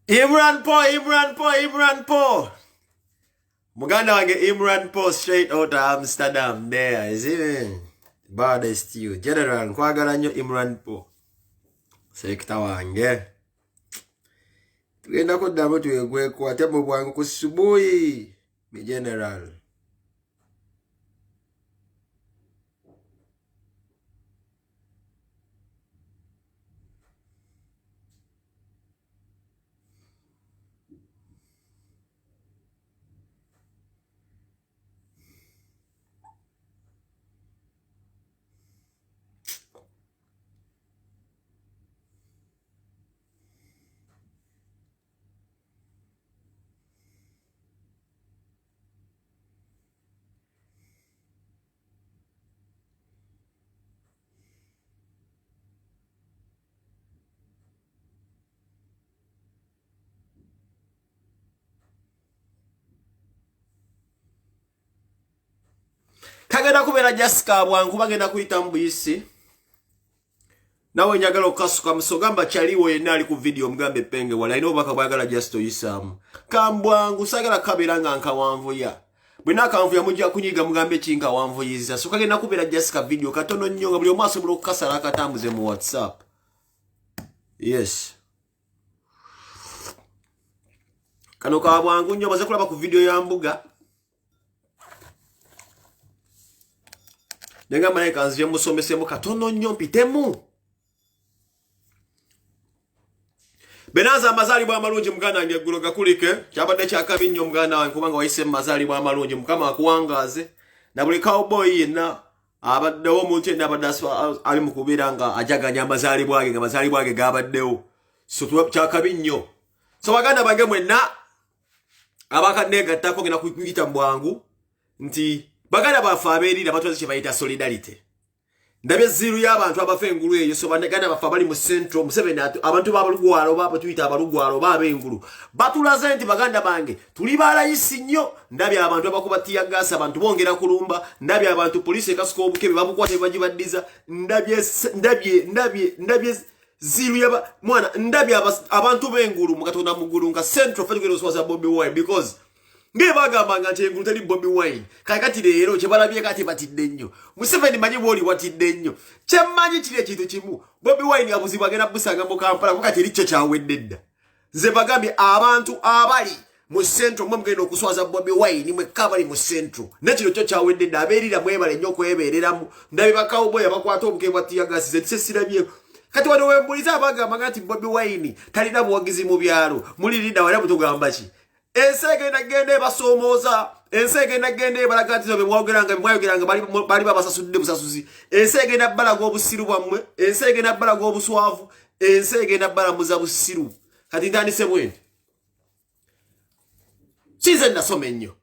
Imran Paul. Muganda wange Imran Paul straight out of Amsterdam there, is it? Baddest you. General, nkwagala nnyo Imran Paul. Sekta wange. Tugenda kuddamu twegweko ate mu bwangu ku subuhi. Mi general. Kagenda kubeera Jessica bwangu bagenda kuyita mbuyisi. Nawe njagala okasuka musogamba chaliwo yenna ali ku video mugambe penge wala ino baka bwagala just oyisamu. Kambwangu sagala kabiranga nkawanvuya. Bwina kanvuya mujja kunyiga mugambe kinka wanvuyiza. So kagenda kubeera Jessica video katono nnyo nga buli omaso bulo kukasala akatambuze mu WhatsApp. Yes. Kano kabwangu nnyo baze kulaba ku video ya mbuga. Nenga maye kanzi musomesemu katono nnyo mpitemu. Benaza amazali bwa malungi muganda wange eggulo gakulike kyabadde kyakabi nnyo muganda wange kubanga wayise mazali bwa malungi mukama akuwangaze na buli cowboy yenna abaddewo omuntu yenna abadde ali mu kubeera nga ajaganya amazali bwage nga mazali bwage gabaddewo so kyakabi nnyo so baganda bange mwenna abakanegattako ngenda kuyita mu bwangu nti baganda bafe abeerira batwaze kye bayita solidarity. Ndabye ziru y'abantu abafa engulu eyo so baganda bafe abali mu central Museveni abantu b'abalugwalo batuyita abalugwalo b'abengulu batulaze nti baganda bange tuli balayisi nnyo. Ndabye abantu abakuba tiyagasa abantu bongera kulumba. Ndabye abantu police ekasuka obukebe babukwate bagibaddiza. Ndabye ziru yaba mwana ndabye abantu b'engulu mu Katonda mugulu nga central federal oswaza Bobi Wine because nge bagamba nga engulu tali Bobi Wine kakati leero kye balabye kati batidde nnyo. Museveni manyi bwoli watidde nnyo kyemmanyi kiri ekintu kimu Bobi Wine abuzibwa agenda busanga mu Kampala kakati erikyo kyawedde dda. Nze bagambye abantu abali mu central mwe mugenda okuswaza Bobi Wine mwe kabali mu central nekiro kyo kyawedde dda abeerira mwebale nnyo okwebeereramu. Ndabye bakawuboyi abakwata obukebe bwatiyagasize tisesirabye kati wano wembuliza abagamba nti Bobi Wine talina buwagizi mu byalo mulirida wala mutugamba ki. Ensegenda gende basomooza ensegenda gende balagatizo bemwayogeranga bali babasasudde busasuzi. Ensegenda balaga obusiru bwammwe ensegenda balaga obuswavu ensegenda balamuza busiru. Kati ntandise bwenti size nasoma ennyo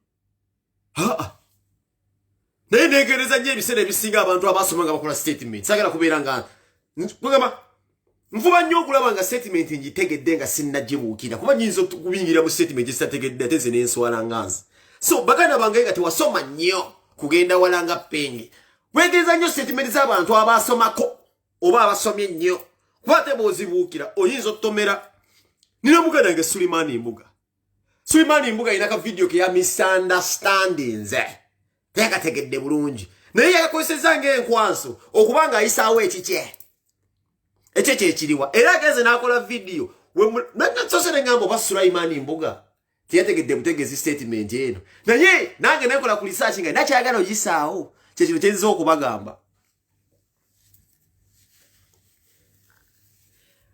naye negereza nnyo ebiseera ebisinga abantu abasoma nga bakola statement sagala kubeera nga kugamba nfuba nnyo okulaba nga statement ngitegedde nga sinnagibuukira kuba nyinza okubingira mu statement ezitategedde ate ze n'enswala nganzi. So baganda bange nga tewasoma nnyo kugenda wala nga penge wegereza nnyo statement z'abantu abasomako oba abasomye nnyo kuba ate bw'ozibuukira oyinza okutomera. Nina muganda wange Suleiman Mbuga alina ka video ke ya misunderstandings teyakategedde bulungi naye yakakozeseza ng'enkwanso okubanga ayisaawo ekikye ekyo kyekiriwa era ageze n'akola video sosere ngambo oba Suleiman Mbuga teyategedde butegezi statement eno naye nange nekola ku research nga nakyagala oyisaawo kyekino kyenziza okubagamba.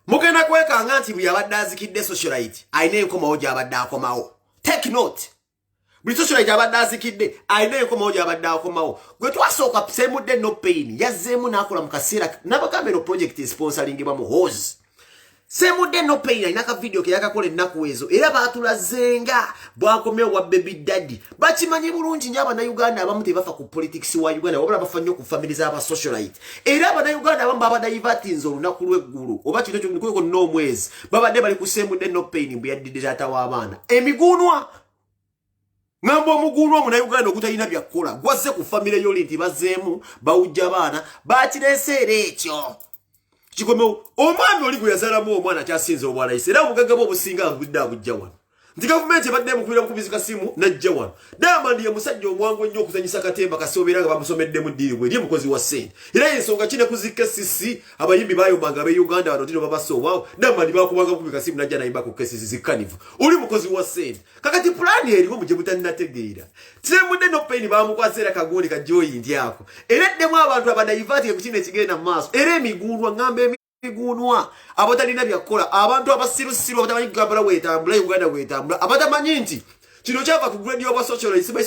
Mugenda kwekanga nti buli abadde azikidde socialite ayina enkomawo gy'abadde akomawo. Take note. Buli socialite abadde azikidde ayina enkomawo gy'abadde akomawo. Gwe twasooka Semudde No Pain yazzeemu n'akola mu kaseera n'abagamba eno project sponsoringibwa mu Hose. Semudde No Pain alina ka video ke yakakola ennaku ezo era baatulazenga bwakomyewo wa Baby Daddy. Bakimanyi bulungi nnyo Abannayuganda abamu tebafa ku politics wa Uganda wabula bafa nnyo ku family z'aba socialite. Era Abannayuganda abamu baba divertinze olunaku lw'eggulu oba kino kyonikuko n'omwezi babadde bali ku Semudde No Pain bwe yaddidde taata w'abaana. Emiguunwa ngamba omuguunwa Omunnayuganda okutalina byakkola gwazze ku family y'oli nti bazzeemu bawujja abaana bakireeseera ekyo. Chikomeo omwami oli gwe yazalamu omwana kyasinze obwala ise era omugagga bo obusinga agudda abujja wano nti gavumenti ebadde mukubira mukubizika simu najja wano Diamond ye musajja omwangu ennyo okuzanyisa katemba kasobeera nga bamusomeddemu ddiiri bwe eri mukozi wa ssente era ensonga kine kuzika sisi abayimbi bayombanga be Uganda bano tino babasowawo Diamond bakubanga kubika simu najja nayimba ku kesisi zikanivu oli mukozi wa ssente kakati pulani eriwo muje butannategeera tinemudde no pain bamukwasera kagundi ka joyi ndyako era eddemu abantu abadayivati ku kino ekigenda mu maaso era emiguulwa ngamba Gunwa abatalina byakola abantu abasirusiru abatamanyi kugambala wetambula Uganda wetambula abatamanyi nti kino kyava ku grade y'obwa socialism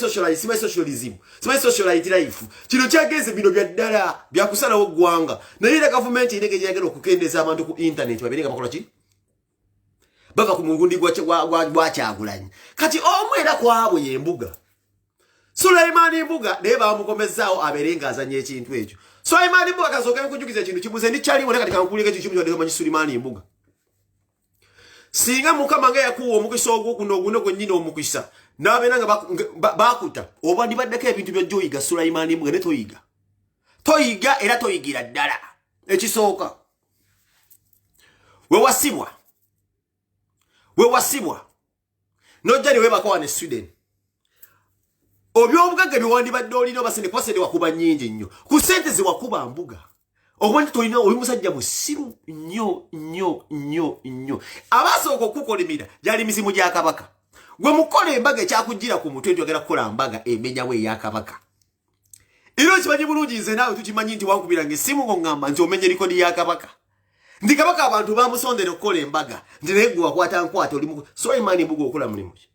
socialite life kino kyageze bino bya ddala byakusalawo ggwanga naye era gavumenti inege gyagala okukendeza abantu ku internet baberenga bakola ki bava ku mungundi gwa Kyagulanyi kati omwera kwabwe yembuga Sulaiman Mbuga naye bamukomezaawo aberenga azanya ekintu ekyo Sulaiman Mbuga kasoka nkujukiza ekintu kibuze ndi kyali wona kati kankulika ekintu kibuze ndeko manyi Sulaiman Mbuga singa mukama nga yakuwa omukisa ogwo guno gwennyina omukisa nabenanga bakuta oba ndibaddeko ebintu bya joyiga Sulaiman Mbuga ne toyiga era toyigira ddala ekisooka we wasibwa nojjali webakawa ne Sweden Obyobugagga biwandibadde olina basene kwasede wakuba nnyingi nnyo ku ssente ze wakuba Mbuga obwanti tolina oli musajja musiru nnyo abasooka okukolimira gyali mizimu gya kabaka gwe mukola embaga ekyakujjira ku mutwe njogera kukola mbaga emenyawo eyakabaka era kimanyi bulungi nze naawe tukimanyi nti wankubiranga essimu ng'oŋŋamba nti omenye likodi ya kabaka ndi kabaka abantu bamusondera okukola embaga nti naye gwe wakwata nkwata oli Sulaiman Mbuga okola mulimu ki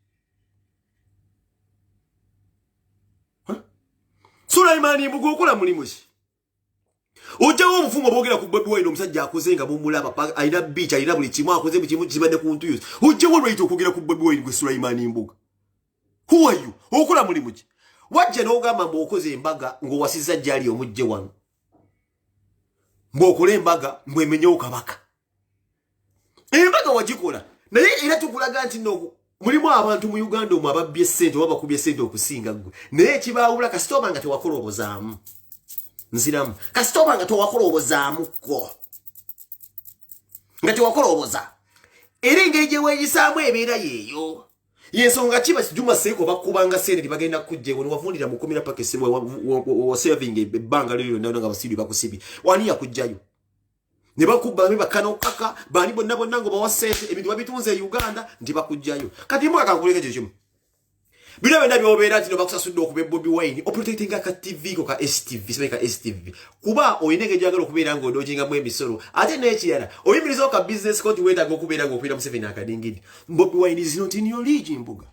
Sulaiman Mbuga okola mulimu ki ojjawo obufumo bwogera ku Bobi Wine omusajja akoze nga mumulaba alina beach alina buli kimu akoze buli kimu kibadde ku ntuyuzi ojjawo lwayita okwogera ku Bobi Wine gwe Sulaiman Mbuga who are you okola mulimu ki wajja n'ogamba mbu okoze embaga ng'owasizza gyali omujje wano mbw'okola embaga mbw'emenyewo kabaka embaga wagikola naye era tukulaga nti no mulimu abantu mu Uganda omwo ababbye ssente oba bakubye ssente okusinga ggwe naye ekibaawula kasitoba nga tewakolobozaamu nziramu kasitoba nga tewakolobozaamuko nga tewakoloboza era engeri gye weeyisaamu ebeera yeeyo yensonga kiba Juma Seeko bakubanga ssente bagenda kujjewo niwavundira mu komera paka essimu wa saving ebbanga lyo lyonna nga basibi bakusibi wani yakujjayo ne bakuba ne bakano kaka bani bonna ngo bawa ssente ebintu babitunze e Uganda ndi bakujjayo kati Mbuga kankuleke kyo kimu bino benda byobeera ati no bakusasudde okuba Bobi Wine oprotecting ka TV ko ka STV sema ka STV kuba oyinenge jagalo okubeera ngo odojinga mu emisoro ate n'ekirala oyimiriza ka business code weta go okubeera ngo okubira mu 7 akadingidi Bobi Wine is not in your league Mbuga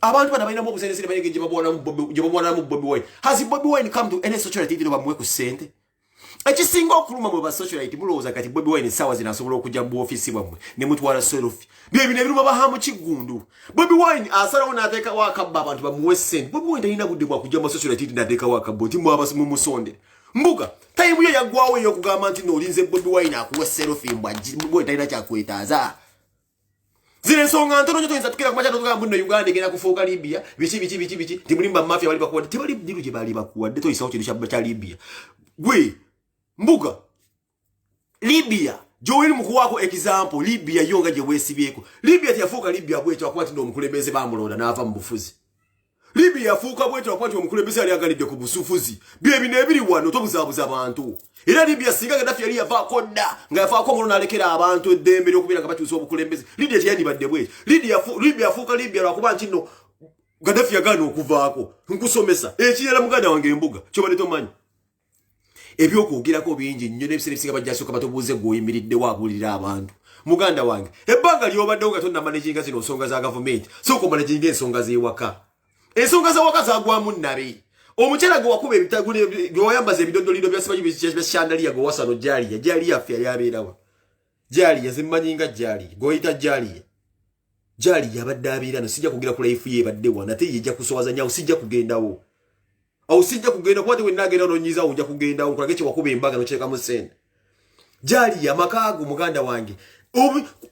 abantu bana balina mu busente banyege je babona mu Bobi Wine has Bobi Wine come to any society no bamwe ku sente ekisinga okuluma mu ba socialite mulowooza kati Bobi Wine sawa zinasobola okujja mu office bwamwe ne mutwala selfie bye bine biruma bahamu kigundu Bobi Wine asalawo n'ateeka wakabba abantu bamuwe ssente Bobi Wine talina budde bwa kujja mu socialite n'ateeka wakabba nti mu musonde Mbuga tayimu ye yaggwawo ey'okugamba nti n'olinze Bobi Wine akuwa selfie mbwa talina kyakwetaaza zile nsonga ntono nyo toyinza tukira kumacha tugamba nno Uganda egenda kufuuka Libya biki timulimba mafia bali bakuwadde tebali diru gye bali bakuwadde toyisawo kintu kya Libya gwe Mbuga Libya Joel mukuwako example Libya yonga je wesibyeko Libya tiyafuuka Libya bwetu akwati ndo omukulembeze bamulonda n'ava mu bufuzi Libya yafuuka bwetu akwati omukulembeze ali agalidde ku busufuzi bye bino ebiri wano tobuzaabuza abantu era Libya singa Gaddafi yali yavaako dda nga yafaako omulonda alekera abantu eddembe ly'okubeera nga batuusa obukulembeze Libya teyandibadde bwetu Libya yafuuka Libya lwakuba nti nno Gaddafi yagaana okuvaako nkusomesa ekirala muganda wange Mbuga kyobadde tomanyi ebyokwogerako bingi nnyo n'ebiseera ebisinga bajja asooka batobuuze gw'oyimiridde waabulira abantu muganda wange ebbanga ly'obaddewo nga tonna managinga zino nsonga za gavumenti sooka omanaginga ensonga z'ewaka ensonga z'ewaka zagwamu nnabe omukyala gwe wakuba ebitagule gwe wayambaza ebidondoliro byasimanyi byashandaliya gwe wasano jaliya affe yali abeerawa jaliya zimmanyinga jaliya gw'oyita jaliya abadde abeera no sijja kugera ku life ye ebadde wana ate yejja kusowaza nyawo sijja kugendawo awo sijja kugenda kwate we nagenda nonyiza unja kugenda nkulage kye wakuba embaga nokyeka mu ssente jaliya makaago muganda wange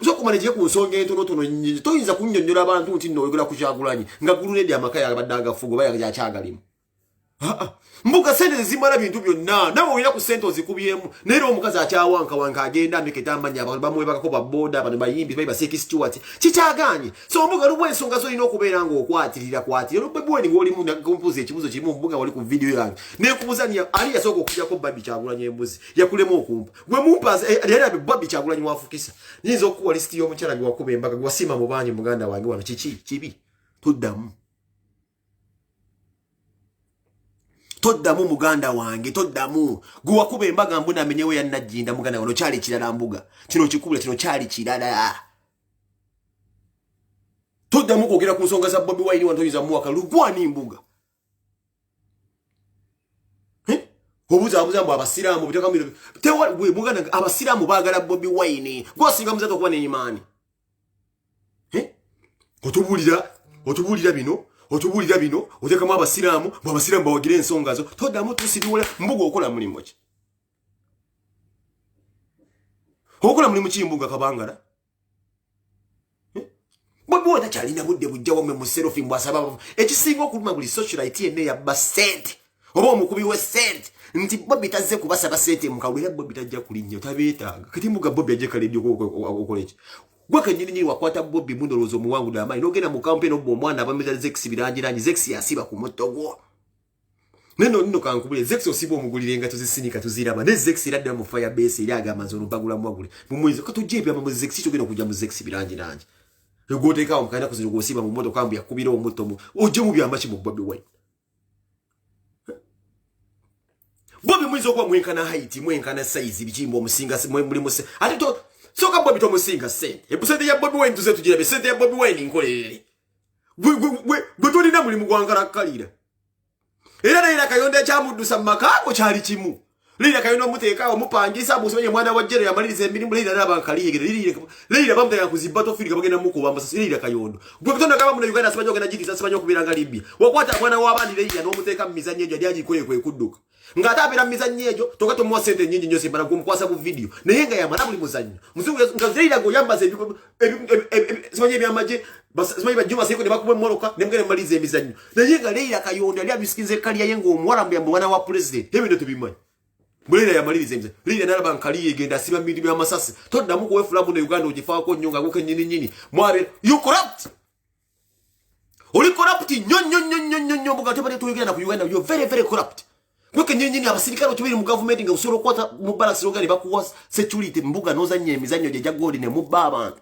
sokumanejje ku nsonga entonotono nyingi toyinza kunnyonnyola abantu nti nno oyogera ku Kyagulanyi nga gulunedde amaka yabadde agafugo bayakyagalimu Mbuga sente zimala bintu byonna nawe oyina ku sente ozikubyemu naye omukazi akyawankawanka agenda ameketambanya abantu bamwebakako baboda abantu bayimbi bayi baseki Stewart kikyaganye so mbuga lubwe ensonga zolina okubeera ng'okwatirira lubwe bweni ng'olimu nakumpuza ekibuzo kirimu mbuga wali ku video yange neekubuzanya ali yasooka okujjako Babi Kyagulanyi embuzi yakulemu okumpa gwe mumpa yali abe Babi Kyagulanyi wafukisa nyinza okukuwa lisiti y'omukyala gwe wakuba embaga gwe wasiima mu banyi muganda wange wano kibi toddamu muganda wange toddamu gwe wakuba embaga mbuna amenyewo ya Najjinda muganda wano kyali kirala mbuga kino kikubula kino kyali kirala toddamu kwogera ku nsonga za Bobi Wine wantoyiza muwaka lugwani mbuga obuza mbu abasiraamu bitakamiro tewa gwe muganda abasiraamu baagala Bobi Wine gwasinga muzato okuba n'emaani otubulira bino otekamu abasiraamu bawagira ensonga zo toddamu tusibiwala mbuga okola mulimu ki okola mulimu ki mbuga kabangala Bobi Wine takyalina budde bujjawo mu serofi mbwasaba ekisinga okuluma buli socialite yenna yabba sente oba omukubi we sente nti Bobi tazze kubasaba sente mukawera Bobi tajja kulinnya tabeetaaga kati mbuga Bobi ajje kaledio okoleki gwaka nyini wakwata Bobi mundolozo muwangu da amai nogena mu campaign obwo omwana abameza Zex birangiranyi Zex yasiba ku motogwo nino kankubule Zex osiba omugulire nga tuzisinika tuziraba ne Zex iradde mu Firebase iraga amazono bagula mwagule mumwizo katujebya mu Zex cyogena kujja mu Zex birangiranyi yogoteka omukana kuziru gosiba mu moto kambu yakubira omuto mu oje mu byamachi mu Bobi Wine Bobi mwizo kwa mwenkana height mwenkana size bichimbo omusinga muri muse ati to soka Bobi to musinga sente ebusente ya Bobi Wine tuze tugirabe sente ya Bobi Wine nkolere gwe tolina mulimu gwangala kalira era kayonda kya muddusa makako kyali kimu lira kayonda muteeka omupangisa busomenye mwana wa jere yamaliriza emirimu lira nabankaliye lira bamuteka kuzibato fili kabagenda muko bambasa lira kayondo gwe kutonda kama muna Uganda sibanyo gena jiti sibanyo kubiranga Libya wakwata mwana wabandi lira n'omuteeka mizanye ejo lyaji kwe kudduka ngatabira mizanye ejo tokato mwa sente nyingi nyose bana kumkwasa ku video naye nga yamala buli muzanyo muzungu ngazira go yambaze sibanyo byamaje sibanyo bajuma siko ne bakubwe moroka nemgene malize emizanyo naye nga lira kayondo ali abisikinze kali yayengo omwala mbya mwana wa president ebintu tubimanyi Mulira ya malirize mze. Lira nalaba nkaliye genda siba mindi bya masasi. Todda muko wefula mu Uganda ogifaako nyonga guke nyini. Mwabe you corrupt. Oli corrupt nyonyo mbuga tebale tuyigenda ku Uganda you very corrupt. Guke nyini abasirikale otubiri mu government nga usoro kwata mu balance logani bakuwa security mbuga nozanye emizanyo je jagoli ne mubba abantu.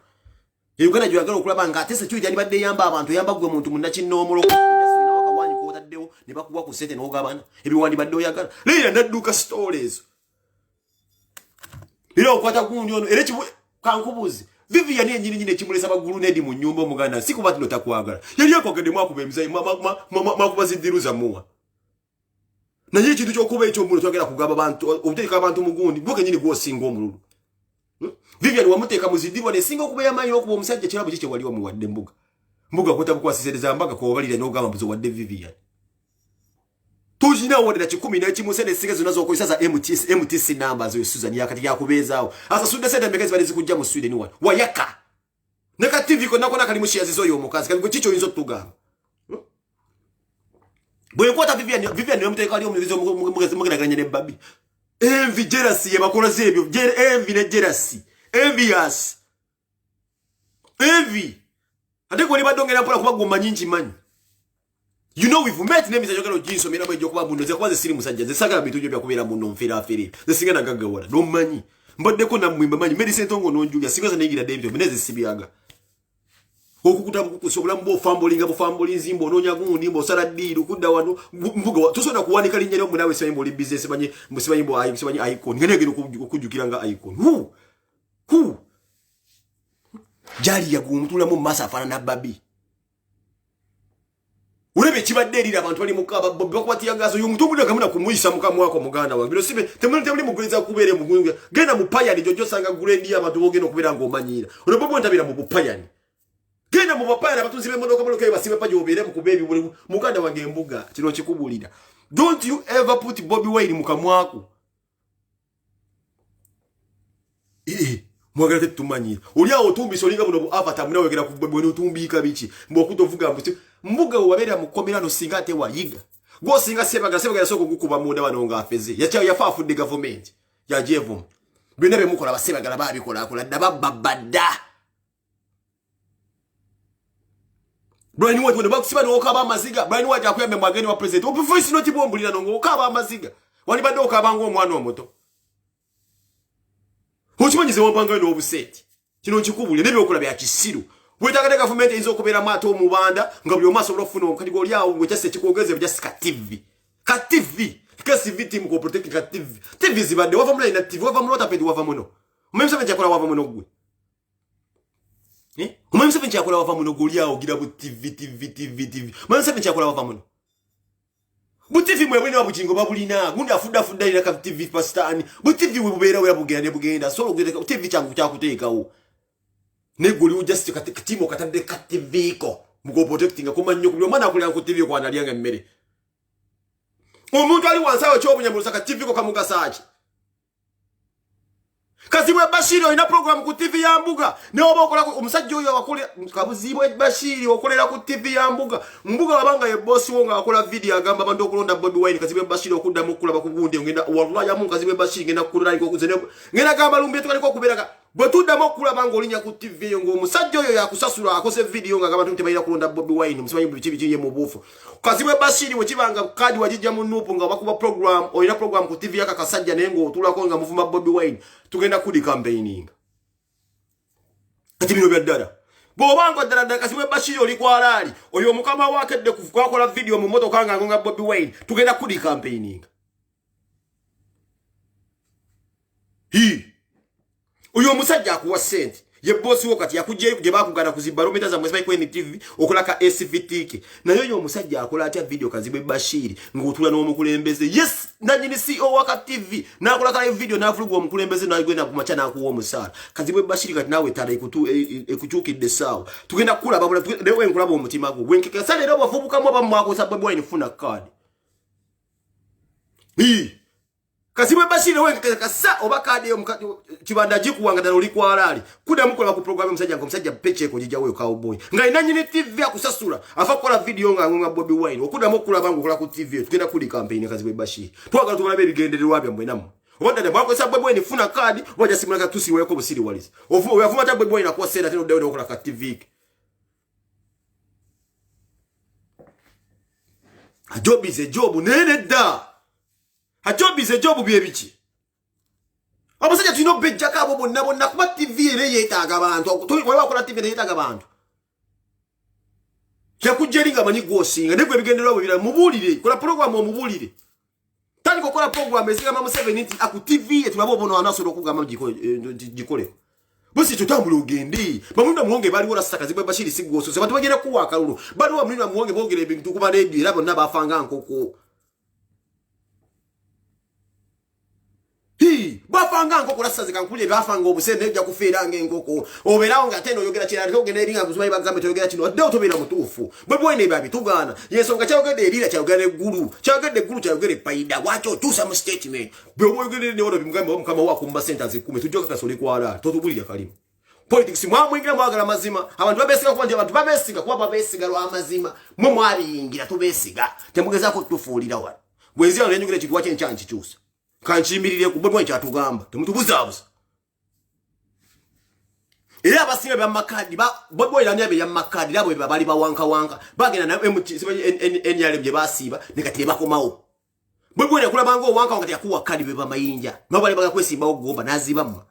Uganda jwagala okulaba nga ate security ali badde yamba abantu yamba gwe muntu munnakinnomolo. Ne bakuwa ku sente n'ogabana ebiwandi badde oyagala lira ndadduka stories lira okwata gundi ono era kankubuzi Vivian nyini ekimulesa bagulu nedi mu nyumba omuganda sikuba tino takwagala yali akwagade mwakuba emizayi mwakuba zidiruza muwa naye ekintu ky'okuba ekyo omuntu twagala kugaba abantu obuteeka abantu mugundi gwoke nyini gwosinga omululu Vivian wamuteeka muzidirwa nesinga okuba yamanyi okuba omusajja kirabo kye wali omuwadde mbuga kwatabukwasizereza mbaga kobalira n'ogamba mbuzo wadde Vivian Tujina wode na 11 sene sigezo nazo okoisa za MTC numbers yo Susan yakati yakubezaawo asa sude sente mbekezi bali zikujja mu Sweden wano wayaka neka TV ko nakona kali mushia zizo yo mukazi kali chicho inzo tugamba bwe kwata Vivian yo muteka ali omulizo mugenda ganye ne Babi envy jealousy ye bakola zebyo envy ne jealousy envious envy ate ko ni badongera mpola kuba gumma nyingi manyi You know we've met names ajogalo jinso mera bwe jokuba bundo ze kwaze siri musajja ze sagala bitunjo bya kubera muno mfira afiri ze singana gaggawala no manyi mbadde ko na mwimba manyi medicine tongo no njuya singaza negira David meneze sibiyaga okukuta kukusobola mbo famboling zimbo nonya gundi mbo sala diru kudda wano mbuga tusona kuwanika linnya lyo munawe sayimbo li business banye musibayimbo ayi musibanye icon ngenegero kujukiranga icon hu jali ya gumutula mu masa afana na Babi Urebe kibadde erira abantu bali mukaba bakwatiya gazo yo mutumbude kamuna kumuyisa mukamu wako muganda wange bino sibe temuli muguriza kubere mugunga genda mupayani jojo sanga gurendi abantu bogeno kubera ngo manyira urebe bo ntabira mu bupayani genda mu bupayani abatunzi be modoka modoka basibe paje obere mu kubebi buli muganda wange embuga kino kikubulira don't you ever put Bobi Wine mukamu wako mwagala tetumanyira oli awo tumbisa olinga buno avatar munawe gera ku Bobi Wine tumbika bichi mbokutovuga mbuti mbuga wabera mukomera no singa ate wayiga Go singa sebagala soko gukuba munda banonga afeze. Yafa afudde government. Ya jevu. Bine be mukola basebagala babikola kola dababada. Brian White wano bakusiba no okaba amaziga. Brian White akuyambe mwageni wa president. Obu voice note bombulira nongo okaba amaziga. Wani bado okaba ngo omwana omuto. Ochimanyize wampanga no obuseti. Kino nkikubulye nebe okola bya kisiru. Bwetagade government inzo okubera mato omubanda nga buli omaso olofuna okati yawo ngo kyase kikogeze bya sika TV. Ka TV. Kasi victim ko protect ka TV. TV zibade wava mula ina TV wava mula tapedi wava muno. Umemse benja kola wava muno gwe. Umemse benja kola wava muno goli yawo gira bu TV. Umemse benja kola wava muno. Bu TV mwe bwine wabuchingo babulina gundi afuda ina ka TV pastani. Bu TV we bubera we bugenda solo gere TV changu kyakuteeka wo. Ne goli ujasti katimo katande ka TV ko. Mugo protecting ko manyo ku mwana kulya ku TV ko analyanga mmere. Omuntu ali wansawe chobunya mu saka TV ko kamuga sachi. Kazibwe Bashiri ina program ku TV ya Mbuga. Ne oba okola omusajja oyo akole kabuzibwe Bashiri okolera ku TV ya Mbuga. Mbuga wabanga ye boss wonga akola video agamba abantu okulonda Bobi Wine kazibwe Bashiri okudda mu kulaba kugunde ngenda wallahi amu kazibwe Bashiri ngenda kulala iko kuzene. Ngenda gamba lumbe tukaliko kuberaka. Bwetudda mu kulaba ngolinya ku TV yo ngo omusajja oyo yakusasula akose video nga abantu tebayira kulonda Bobi Wine musimanyi bichi ye mu bufu. Kazibwe Bashiri wekibanga kadi wajija mu nupu nga bakuba program oyina program ku TV yaka kasajja nengo otulako nga muvuma Bobi Wine. Tugenda kudi campaigning. Kati bino byaddala. Bobanga ddala Kazibwe Bashiri oli kwalali. Oyo mukama wake de kukola video mu moto kanga ngonga Bobi Wine. Tugenda kudi campaigning. Oyo musajja akuwa sente. Ye boss wakati yakujje je bakugana kuzibarometer za mwezi kwa TV okulaka SVT. Na yoyo musajja akola atya video Kazibwe Bashiri ngotula no mukulembeze. Yes, nanyi CEO waka TV na akola ka video na afulugo mukulembeze na igwena kumacha na kuwo musala. Kazibwe Bashiri kati nawe tara ekuchukidde sawa. Tugenda kula babula lewe nkulaba omutima gwo. Wenkeke sale ro bafubuka mwa bamwako sababu wine funa card. Kazibwe Bashiri wenkeke kasa obakade yo kibanda jikuwanga dalo likwalali kuda mukola ku program musajja peche ko jija weyo cowboy ngai nanyi TV akusasula afakola video nga Bobi Wine okuda mukula bangu kola ku TV tugenda kuli campaign Kazibwe Bashiri twagala tubalabe bigendererwa bya mwenamu obadde bako sa Bobi Wine funa card waja simulaka tusi weko busiri walisi ofu yafuma ta Bobi Wine akwa senda teno dawe okola ka TV a job is a job nene da a job is a job byebichi. Abasajja tulino bejja kabo bonna kuba TV ere yeetaaga abantu. Waliwo akola TV ere yeetaaga abantu. Kyakujjeringa manyi gwosinga. Negwe ebigendererwa bwebira mubulire. Kola program omubulire. Tani kokola program esigama mu 7 inti aku TV etulabo bono anasobola okugamba gikole. Bosi tutambula ogende. Bamunda muwonge bali wala saka Kazibwe Bashiri sigwoso. Abantu bagenda kuwa akalulu. Bali wa mulina muwonge bogere ebintu kuba radio era bonna bafanga nkoko. Bafanga nkoko lasaze kankule bafanga obusende ejja kufeera ngengoko oberawo nga teno yogera kira liko gene eringa kuzubayi bagambe toyogera kino adde otobera mutuufu bwe bwene babi tugana yensonga kyayogedde erira kyayogera eggulu kyayogera paida wacho tusa mu statement bwe bwogedde ne ono bimugambe omukama wako mu sentence 10 tujjoka kasole kwala totubulira kalimu politics mwamwingira mwagala mazima abantu babesiga kuba nti abantu babesiga kuba babesiga lwa mazima mwe mwabiyingira tubesiga temugezako tufuulira wano bwezi ano nenjogera kitu wache nchanchi chusa kanchimirire ku Bobi Wine kyatugamba temutubuzabuza era abasinga bya makadi Bobi Wine anyabe ya makadi labo bali bawanka bagenda na NRM je basiba nekati bakomawo Bobi Wine kulabanga owanka wakati yakuwa kadi beba mayinja nobali baga kwesimba ogomba nazibamma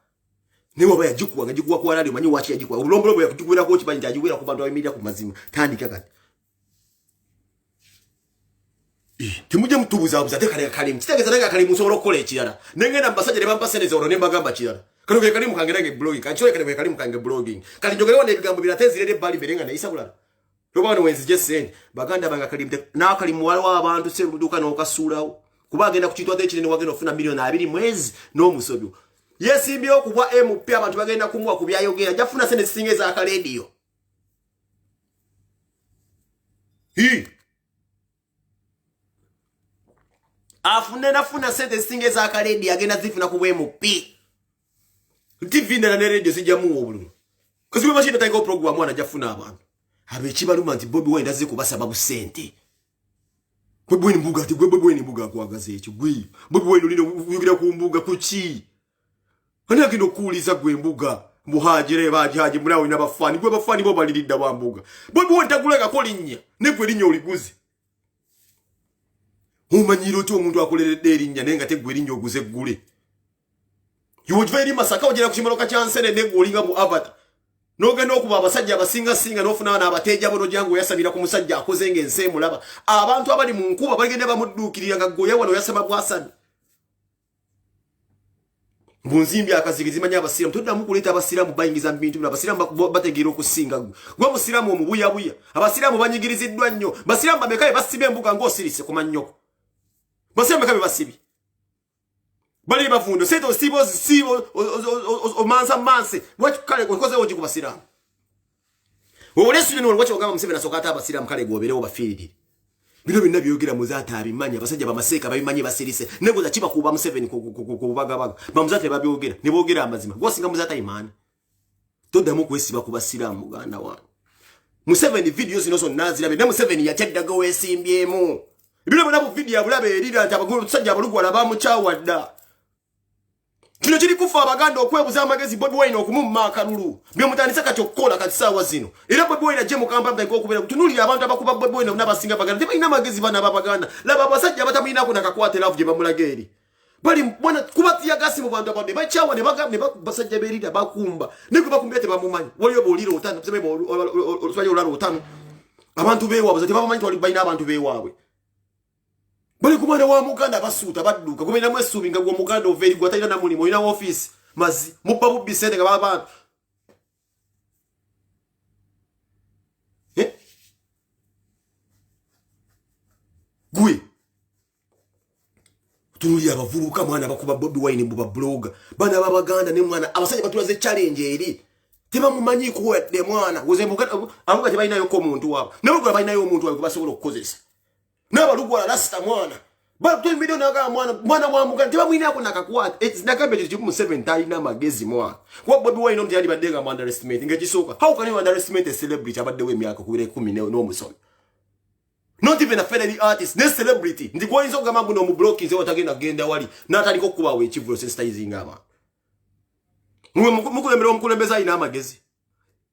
niwo baya jikuwa ngajikuwa kwa radio manyi wachi yajikuwa ulombo ya kujikuwira ko kibanja ajiwira ku bantu abimira ku mazima tandika kati timuje mutubuzabuza tekale kalimu kitegeza nanga kalimu musobolo kola ekirala nengenda mbasajja ne bampaseneza ono ne mbagamba kirala kano ke kalimu kangerage blogging kanchole kale kalimu kange blogging kali njogera wane ebigambo biratezire bali berenga na isabula lobano wenzi jesen baganda banga kalimu na kalimu wale wa abantu se ruduka no kasulawo kubagenda kuchitwa te kinene wagenda ofuna milioni 2 mwezi no musobyo yesimbyo kubwa MP abantu bagenda kumwa kubyayogera jafuna sene singeza aka radio afuna sente singeza akaledi agenda zifuna ku MP TV na radio sijamu obulu Kazibwe Bashiri tango program mwana jafuna abantu abekibaluma nti Bobi Wine aze kubasa babu sente Bobi Wine mbuga ati Bobi Wine mbuga kwagaza ekyo gwe. Bobi Wine olino uyogira ku mbuga kuki? Ani akino kuuliza gwe mbuga. Muhajire bajaje mulawo n'abafani gwe bafani bo balidda wa mbuga. Bobi Wine tagulaga kolinnya ne gwe linnya oliguze. Umanyiro ti omuntu akoleredde erinnya nenga te gwe linnya oguze gule. Yojveri masaka ojera kushimaloka chansene ne golinga mu avatar. Noge nokuba abasajja abasinga singa nofuna na abateja bono jangu yasabira ku musajja akozenge ensemu laba. Abantu abali mu nkuba bagende bamuddukirira nga goya wano yasaba bwasabi. Bunzimbi akazigizimanya abasiramu tuddamu kuleta abasiramu bayingiza mbintu bino abasiramu bategera okusinga gwe musiramu omubuya buya abasiramu banyigiriziddwa nnyo basiramu bamekaye basibe embuga ng'osirise ku mannyoko basiramu bamekaye basibi bali bavundo seto sibo manse wakale koze oji ku basiramu olesu ne olwacho ogamba Museveni asokata abasiramu kale goberewo bafiridi bino binna byogera muzata abimanya basajja bamaseka babimanye basirise nego za chiba kuba Museveni kubagabaga bamuzate babyogera ne bogera amazima gosinga muzata imana todamu kwesiba kubasiramu muganda wange Museveni videos inoso nazirabe ne Museveni yateddaga wesimbyemu bino bona bu video abulabe erira ati abagulu tusajja abalugwala bamuchawadda kino kiri kufa abaganda okwebuza amagezi Bobi Wine okumumma akalulu byo mutandisa kati okukola kati sawa zino era Bobi Wine aje mu kampamba okubera kutunulira abantu abakuba Bobi Wine n'abasinga baganda tebalina amagezi bana abaganda laba abasajja abatamina kuna kakwate love je bamulageri bali bona kubatia gasi mu bantu abande bachawa ne bagamne basajja berida bakumba niko bakumbya te bamumanyi waliyo boliro otano tuseme olwayo olalo otano abantu bewa bazati babamanyi twali bayina abantu bewawe bali kumwana wa muganda basuuta badduka kumena mwesubi nga gwo muganda overi gwa talina na mulimo ina office mazi mubba bubbi sente nga babantu gwe tunuli abavubuka mwana bakuba Bobi Wine mbuba blogger bana babaganda ne mwana abasajja batulaze challenge eri teba mumanyi kuwedde mwana goze muganda amuga tebalina yo ko muntu wabo nabo gwa balina yo omuntu wabo kubasobola okukozesa n'abalugwala rasta mwana ba 2 million aga mwana wa muganda tebamwina ako nakakwata nakambe ekyo mu 7 talina magezi mwana kwa Bobi Wine omuntu yali baddenga mu underestimate ngakisoka how can you underestimate a celebrity abadde we myaka kubire 10 n'omusomi not even a fellow artist ne celebrity ndi goyinzo gama mbuno mu blocking ze watagenda genda wali nataliko kuba we chivu sensitizing aba mukulembera omukulembeza ina amagezi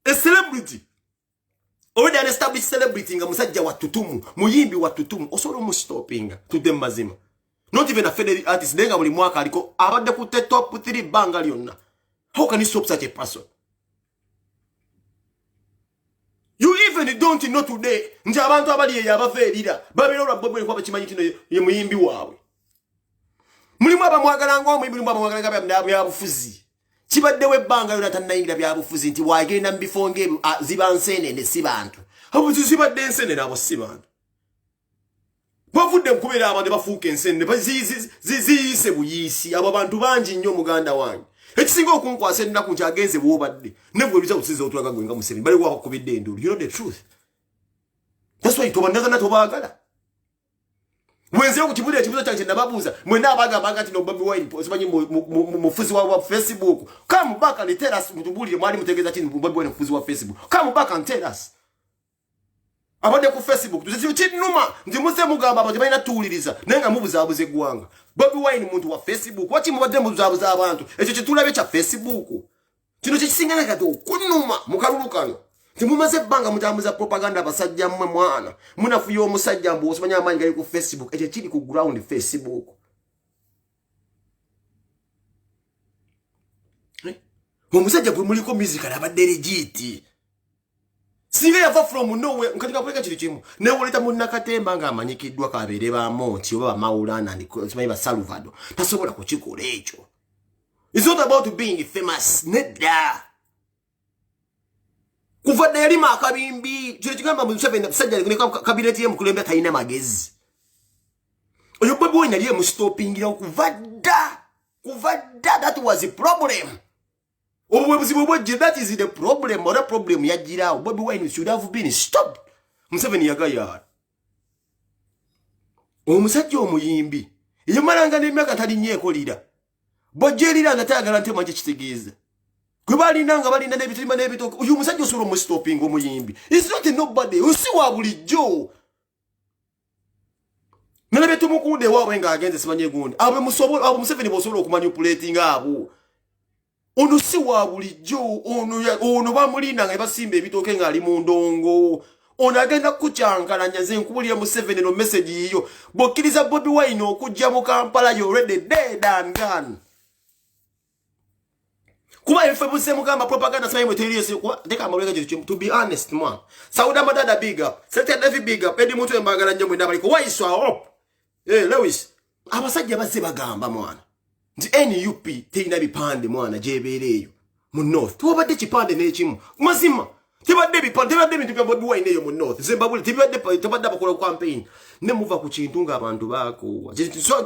a celebrity already an established celebrity nga musajja watutumu muyimbi watutumu osoro mu stopping to them mazima not even a fellow artist denga buli mwaka aliko abadde ku top 3 banga lyonna how can you stop such a person you even don't know today nje abantu abali yabaferira babirora Bobi Wine kwa bakimanyi kino ye muyimbi wawe mulimu abamwagala ngo mulimu abamwagala nga byabufuzi kibadde webbanga yona tanayingira byabufuzi nti wagenda mbifonge zibansene ne sibantu abo zibadde ensene nabo sibantu bavudde mukubera abantu bafuuka ensene ziyise buyisi abo bantu bangi nnyo muganda wange ekisinga okunkwasa ennaku nkyageze bwobadde nebwe biza kusiza otulaga gwenga Museveni bali wabakubidde endulu you know the truth that's why tobandaga tobagala mwenzeyo kutibulira ekibuzo kyange nababuuza mwena abagamba ati no Bobi Wine osimanyi mufuzi wa Facebook come back and tell us mutubulire mwali mutegeeza kini Bobi Wine mufuzi wa Facebook come back and tell us abadde ku Facebook tuzizi kinuma ndi muze mugamba abantu balina tuuliriza nenga mubuzabuze gwanga Bobi Wine muntu wa Facebook wachi mubadde mubuzabuza abantu ekyo kitulabe kya Facebook kino kikisingana kati okunuma mukalulukano timumaze banga mutambuza propaganda abasajja mmwe mwana munafuye omusajja mbu osimanya amanyi gali ku Facebook ekyo kiri ku ground Facebook omusajja bwe muliko music abadde legit singa yava from nowhere nkatika kuleka kiri kimu newoleta munnakatemba nga amanyikiddwa kabeere ba Monti oba Maulana ndimanyi ba Salvador tasobola kukikola ekyo it's not about being famous nedda kuvadde yali makabimbi kino kigamba Museveni sajja kabineti ye mukulembera talina magezi oyo Bobi Wine yali mustopingira okuvadda that was a problem that is the problem or a problem yajira Bobi Wine should have been stopped Museveni yagaya omusajja omuyimbi yemalanga n'emyaka talinnyeeko lira bojerira natayagala nti manje kitegeeza gwe balinanga balinda n'ebitima n'ebitooka uyu musajja osobola mu stopping omuyimbi is not nobody usi wa bulijjo Nalebe tumukunde wawe nga agenze simanye gundi. Abe Museveni bosobola okumanipulating abo. Ono si wa bulijjo, ono bamulinda nga basimba ebitooke nga ali mu ndongo. Ono agenda kucyankalanya nze nkubulira Museveni no message yiyo. Bokkiriza Bobi Wine okujja mu Kampala, you already dead and gone. Kuba efe buse mugamba propaganda simanyi mweteriyo kwa teka amuleka kitu to be honest man. Sauda Madada big up. Secretary David big up. Edi muntu embagala nje mwenda baliko. Why so up? Lewis. Abasajja bazze bagamba mwana. Nti NUP teina bipande mwana jebereyo. Mu North. Tubadde kipande n'ekimu. Mazima. Tibadde bipande bintu bya Bobi Wine eyo mu North. Zimbabwe tibadde bakola campaign. Ne muva ku kintu nga abantu baako.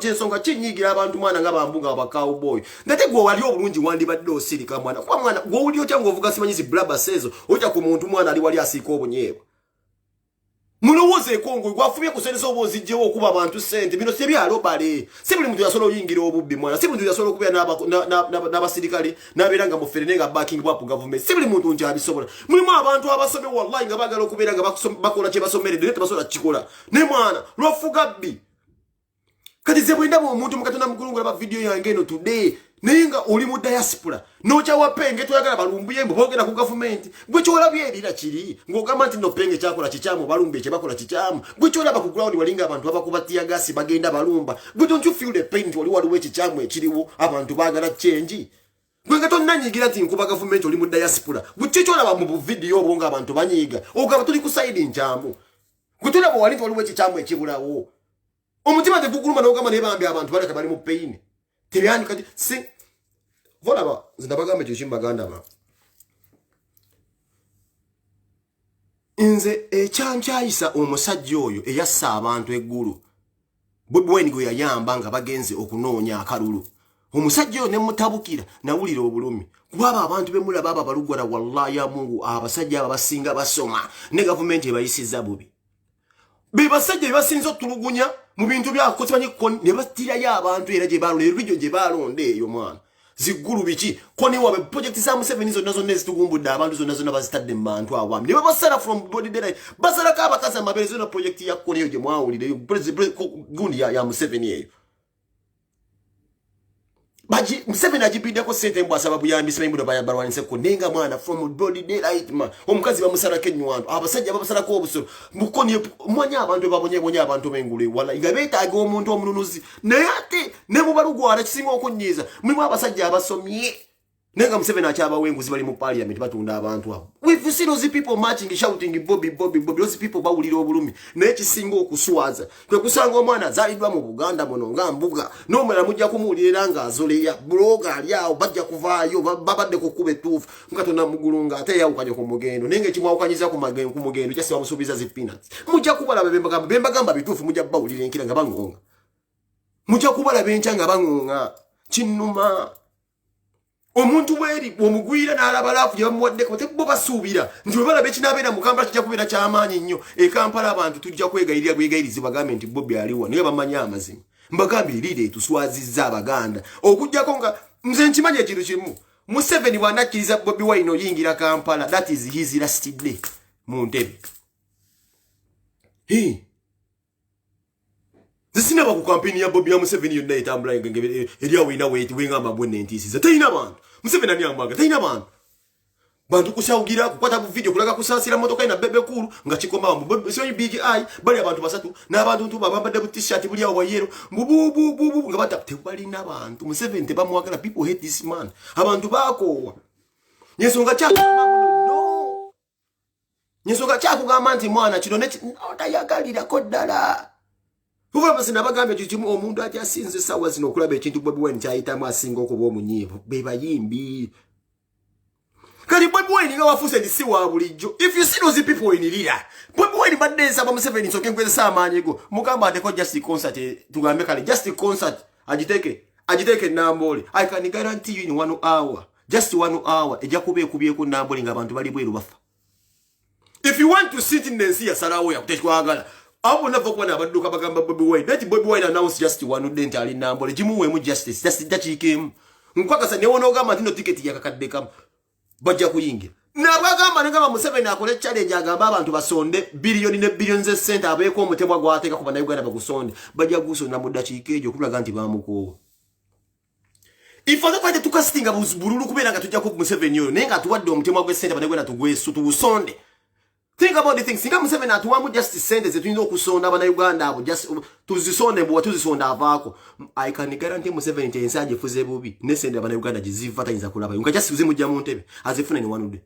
Nsonga kinyigira abantu mwana nga bambunga aba cowboy. Ndate gwo wali obulungi wandibadde osirika mwana. Kuba mwana gwo wuli otyango ovuga simanyizi blabber sezo. Oja ku muntu mwana ali wali asika obunyeebwa. Mulowoze Kongo gwafubye kusendesa obozijjewo okuba abantu sente bino sebyalo bale sibuli muntu yasola oyingira obubbi mwana sibuli muntu yasola okubya n'abasirikale n'abeeranga mu ferene nga backing up government sibuli muntu nti abisobola mulimu abantu abasomye wallahi nga bagala okubeera nga bakola kye basomeredde tebasobola kikola ne mwana lwafuga bbi kati ze bwendaba omuntu mukatonda mugulungula ba video yange eno today naye nga oli mu diaspora n'okyawa penge toyagala balumbuye mbu boogera ku gavumenti gwe kyolabye erira kiri ng'ogamba nti no penge kyakola kikyamu balumbe kye bakola kikyamu gwe kyolaba ku ground walinga abantu abakubatya gasi bagenda balumba gwe don't you feel the pain nti waliwo ekikyamu ekiriwo abantu baagala change gwe nga tonnanyigira nti nkuba gavumenti oli mu diaspora gwe kyolaba mu video obwo nga abantu banyiiga ogamba tuli ku side nkyamu gwe tolaba wali nti waliwo ekikyamu ekibulawo omutima teguguluma n'ogamba naye bambi abantu baleka bali mu pain tebyandika si volaba zindabagamba ekyo kimbaganda ba nze ekyankyayisa omusajja oyo eyassa abantu eggulu Bobi Wine gwe yayamba nga bagenze okunoonya akalulu omusajja oyo ne mutabukira nawulira obulumi kubaba abantu bemulaba aba balugwala wallahi ya Mungu abasajja aba basinga basoma ne gavumenti ebayisiza bubi bebasajja basinzo tulugunya mu bintu byako simanyi ne batirayo abantu era gye balonde ebijo gye balonde eyo mwana zigulu biki koni wabe project za Museveni zonna ezitugumbudde abantu zonna bazitadde mu bantu awami ne babasala from body daylight basala ka bakaza mabere zonna project ya koni eyo gye mwawulire gundi ya Museveni eyo baji Museveni ajibiddeko sente mbu asaba buyambi simanyi muno balwanise ko nenga mwana from body daylight ma omukazi bamusala kenywantu abasajja babasalako obusolo mukoni mwanya abantu babonye abantu bengule wala nga beetaaga omuntu omununuzi naye ate ne mubalugwala kisinga okunyiiza mulimu abasajja abasomye nenga Museveni akyaba wenguzi bali mu parliament batunda abantu abo we've seen those people marching shouting Bobby those people bawulira obulumi naye kisinga okuswaza kwe kusanga omwana azalidwa mu Buganda muno nga mbuga n'omulala mujja kumuwulira nga azoleya blogger ali awo bajja kuvaayo babadde kukuba ettuufu mukatonda mugulunga ate yawukanye ku mugendo naye nga ekimwawukanyiza ku mugendo kyasi bamusuubiza zi peanuts mujja kubalaba bembagamba bituufu mujja bawulira enkira nga bangonga mujja kubalaba enkya nga bangonga kinnuma omuntu bweri omugwira n'alaba laafu gye bamuwaddeko tebo basuubira nti webalaba ekinabeera mu Kampala kijja kubeera ky'amaanyi nnyo Kampala abantu tujja kwegayirira bwegayirizibwa bagambe nti Bobi aliwa naye bamanyi amazima mbagambye erire etuswazizza Abaganda okugjako nga nze nkimanyi ekintu kimu Museveni bw'anakkiriza Bobi Wine oyingira Kampala that is his last day mu Ntebe Zisinaba ku campaign ya Bobi ya Museveni yonna etambula eri awo ina wengamba bwenne entiisiza teyina bantu Museveni ani amwaga teyina bantu kushawugira kukwata ku video kulaga kusaasira motoka ina bebe kulu nga kikoma mbu simanyi big eye bali abantu basatu n'abantu ntuba bambadde bu t-shirt buli awo wayero mbubububu nga bata tebalina bantu Museveni tebamwagala people hate this man abantu baakoowa nyensonga kyakugamba nti mwana kino otayagalirako ddala kuva basina bagambye kikimu omuntu ati asinze sawa zino okulaba ekintu Bobi Wine kyayitamu asinga okuba omunyiivu be bayimbi kali Bobi Wine nga wafuuse ndi si wa bulijjo if you see those people in Lira Bobi Wine badde nsaba Museveni nsoke nkwezesa amaanyi go mugamba ateko just concert tugambe kale just concert agiteke Nambole I can guarantee you in 1 hour just 1 hour ejja kuba ekubyeko Nambole nga abantu bali bweru bafa if you want to sit in the sea salawo ya kutekwagala abo nava kwa nabaduka bagamba Bobi Wine that Bobi Wine announce just one dent ali Nambole jimuwe mu justice just dachikem nkwaka sa ne wono gama tino ticket ya kakadde kam bajja kuyingira Nabagamba ngaba Museveni akole challenge agamba abantu basonde billion ne billion ze center abeko omutemwa gwateka kuba na Uganda bagusonde bajja gusonda mu dakiika ejo kulaga nti bamuko ifaza kwate tukasitinga bululu kubera nga tujja ku Museveni yo nenga tuwadde omutemwa gwe center bana Uganda tugwesu tubusonde. Think about the things. Singa Museveni atuwamu justice center ze tuyinza okusonda bana Uganda abo just tuzisonde bwa tuzisonda avako. I can guarantee Museveni nti ensi agifuze bubi ne center bana Uganda giziva tayinza kulaba nga just uze mujja mu ntebe azifune ni wanude.